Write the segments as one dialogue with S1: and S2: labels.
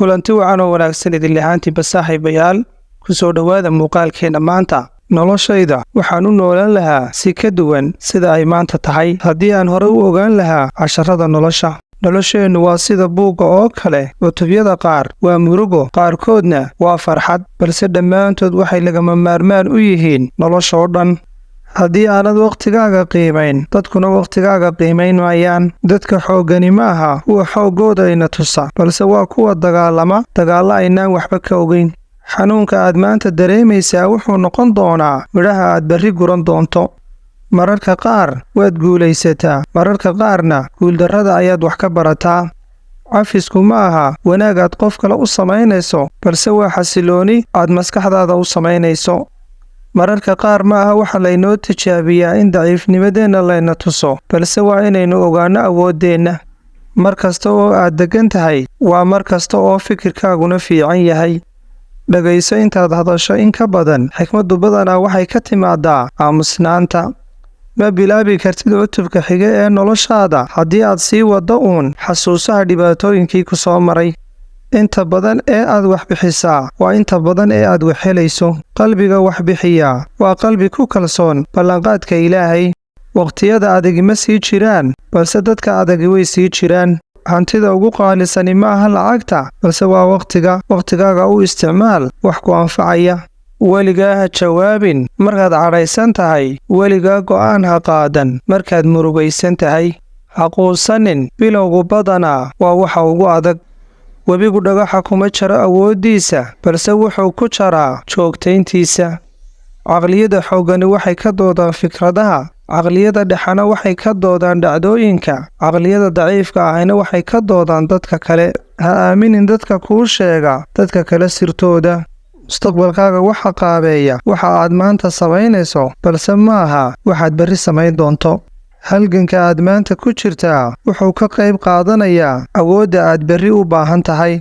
S1: kulanti wacan oo wanaagsan idin lahaantiiba saaxiibayaal ku soo dhawaada muuqaalkeena maanta. noloshayda waxaan u noolaan lahaa si ka duwan sida ay maanta tahay haddii aan hore u ogaan lahaa casharrada nolosha. nolosheennu waa sida buugga oo kale, cutubyada qaar waa murugo, qaarkoodna waa farxad, balse dhammaantood waxay lagama maarmaan u yihiin nolosha oo dhan. haddii aanad wakhtigaaga qiimayn, dadkuna wakhtigaaga qiimayn maayaan. dadka xooggani ma aha kuwa xooggooda ina tusa, balse waa kuwa dagaalla aynaan waxba ka ogeyn. xanuunka aad maanta dareemaysaa wuxuu noqon doonaa midhaha aad berri guran doonto. mararka qaar waad guulaysataa, mararka qaarna guuldarrada ayaad wax ka barataa. cafisku ma aha wanaag aad qof kale u samaynayso, balse waa xasilooni aad maskaxdaada u samaynayso. mararka qaar ma aha waxa laynoo tijaabiyaa in daciifnimadeenna layna tuso, balse waa inaynu ogaanno awooddeenna. mar kasta oo aad deggan tahay waa mar kasta oo fikirkaaguna fiican yahay. dhegayso intaad hadasho in ka badan. xikmaddu badanaa waxay ka timaadaa aamusnaanta. ma bilaabi kartid cutubka xiga ee noloshaada haddii aad sii waddo uun xasuusaha dhibaatooyinkii ku soo maray. inta badan ee aad wax bixisaa waa inta badan ee aad wax helayso. qalbiga wax bixiyaa waa qalbi ku kalsoon ballanqaadka Ilaahay. waqtiyada adagi ma sii jiraan, balse dadka adagi way sii jiraan. hantida ugu qaalisani ma aha lacagta, balse waa wakhtiga. wakhtigaaga u isticmaal wax ku anfacaya. weligaa ha jawaabin markaad cadhaysan tahay. weligaa go'aan ha qaadan markaad murugaysan tahay. ha quusanin. bilowgu badanaa waa waxa ugu adag. webigu dhagaxa kuma jaro awooddiisa, balse wuxuu ku jaraa joogtayntiisa. caqliyada xooggani waxay ka doodaan fikradaha, caqliyada dhexena waxay ka doodaan dhacdooyinka, caqliyada daciifka ahina waxay ka doodaan dadka kale. ha aaminin dadka kuu sheega dadka kale sirtooda. mustaqbalkaaga waxa qaabeeya waxa aad maanta samaynayso, balse ma aha waxaad berri samayn doonto. halganka aad maanta ku jirtaa wuxuu ka qayb qaadanayaa awoodda aad berri u baahan tahay.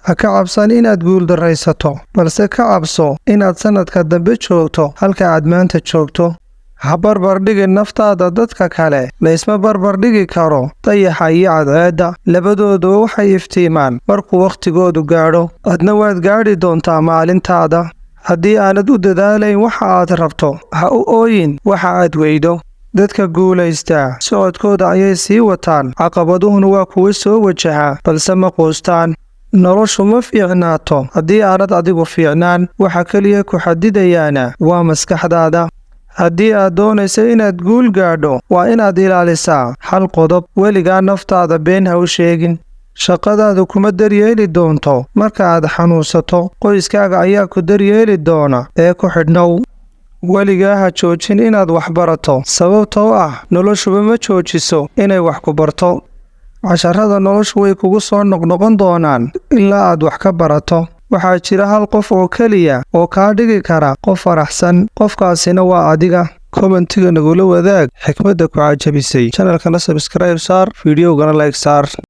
S1: ha ka cabsan inaad guuldarraysato, balse ka cabso inaad sannadka dambe joogto halka aad maanta joogto. ha barbardhigin naftaada dadka kale. laysma barbardhigi karo dayaxa iyo cadceedda. labadooduba waxay iftiimaan markuu wakhtigoodu gaadho. adna waad gaadhi doontaa maalintaada. haddii aanad u dadaalayn waxa aad rabto, ha u ooyin waxa aad weydo. dadka guulaystaa socodkooda ayay sii wataan. caqabaduhuna waa kuwa soo wajaha, balse ma quustaan. noloshu ma fiicnaato haddii aanad adigu fiicnaan. waxa keliya ku xadidayaana waa maskaxdaada. haddii aad doonayso inaad guul gaadho, waa inaad ilaalisaa hal qodob. weligaa naftaada been ha u sheegin. shaqadaadu kuma daryeeli doonto marka aad xanuunsato. qoyskaaga ayaa ku daryeeli doona ee ku xidhnow. weligaa ha joojin inaad wax barato, sababtoo ah noloshuba ma joojiso inay wax ku barto. casharrada noloshu way kugu soo noqnoqon doonaan ilaa aad wax ka barato. waxaa jira hal qof oo keliya oo kaa dhigi kara qof faraxsan. qofkaasina waa adiga. kommentiga nagula wadaag xikmadda ku cajabisay. channelkana subscribe saar, fiidiyowgana like saar.